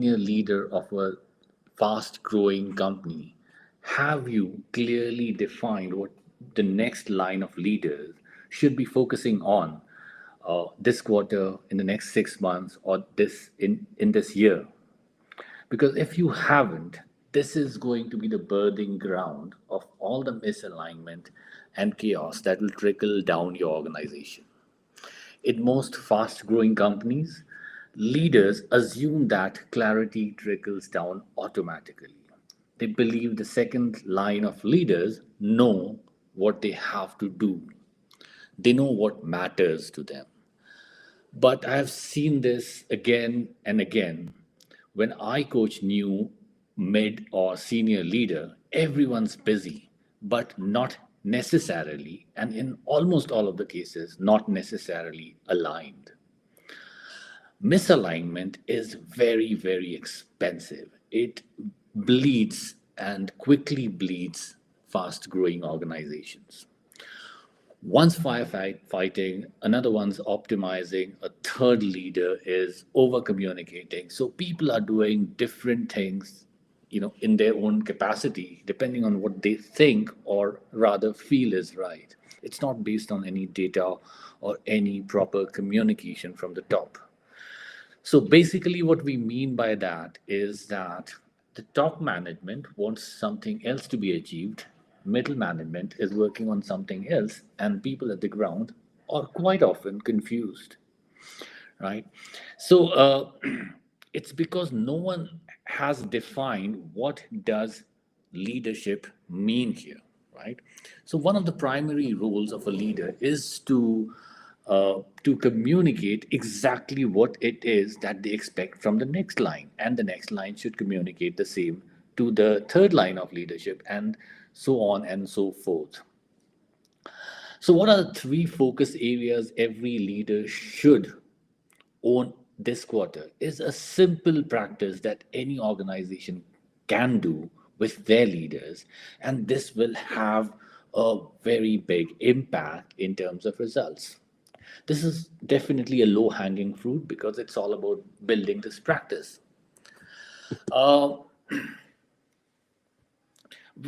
senior leader of a fast growing company, have you clearly defined what the next line of leaders should be focusing on this quarter, in the next 6 months, or in this year? Because if you haven't, this is going to be the birthing ground of all the misalignment and chaos that will trickle down your organization. In most fast growing companies, leaders assume that clarity trickles down automatically. They believe the second line of leaders know what they have to do, they know what matters to them. But I have seen this again and again. When I coach new, mid, or senior leader, everyone's busy, but not necessarily, and in almost all of the cases, not necessarily aligned. Misalignment is very, very expensive. It bleeds and quickly bleeds fast growing organizations. One's firefighting, another one's optimizing, a third leader is over communicating. So people are doing different things, in their own capacity, depending on what they think or rather feel is right. It's not based on any data or any proper communication from the top. So basically, what we mean by that is that the top management wants something else to be achieved, middle management is working on something else, and people at the ground are quite often confused, right? So it's because no one has defined what does leadership mean here, right? So one of the primary roles of a leader is to communicate exactly what it is that they expect from the next line, and the next line should communicate the same to the third line of leadership, and so on and so forth. So, what are the three focus areas every leader should own this quarter? Is a simple practice that any organization can do with their leaders, and this will have a very big impact in terms of results. This is definitely a low hanging fruit because it's all about building this practice. Uh,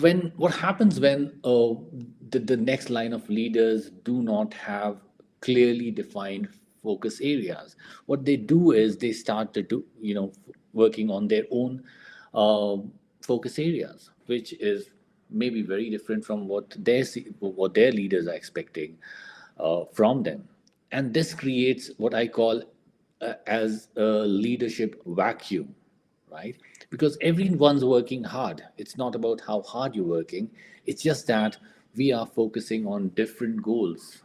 when what happens when the next line of leaders do not have clearly defined focus areas? What they do is they start to do, working on their own focus areas, which is maybe very different from what their leaders are expecting from them. And this creates what I call as a leadership vacuum, right? Because everyone's working hard. It's not about how hard you're working, it's just that we are focusing on different goals.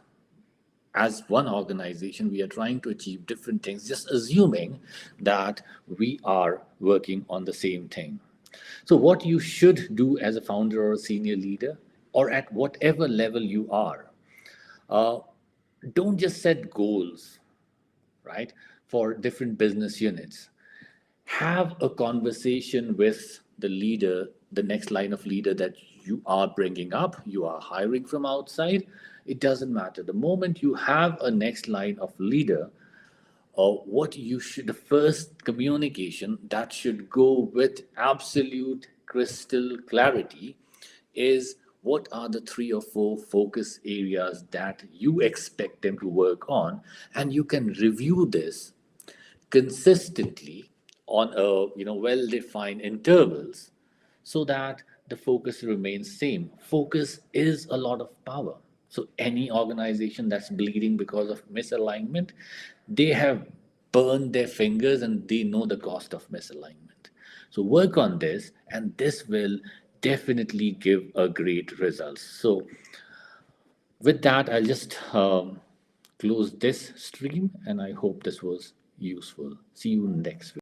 As one organization, we are trying to achieve different things, just assuming that we are working on the same thing. So, what you should do as a founder or a senior leader, or at whatever level you are, uh, don't just set goals, right, for different business units. Have a conversation with the leader, the next line of leader that you are bringing up, you are hiring from outside. It doesn't matter. The moment you have a next line of leader, or what you should, the first communication that should go with absolute crystal clarity is what are the three or four focus areas that you expect them to work on, and you can review this consistently on a well defined intervals, so that the focus remains same. Focus is a lot of power. So any organization that's bleeding because of misalignment, they have burned their fingers and they know the cost of misalignment. So work on this, and this will definitely give a great results. So with that, I'll just close this stream, and I hope this was useful. See you next week.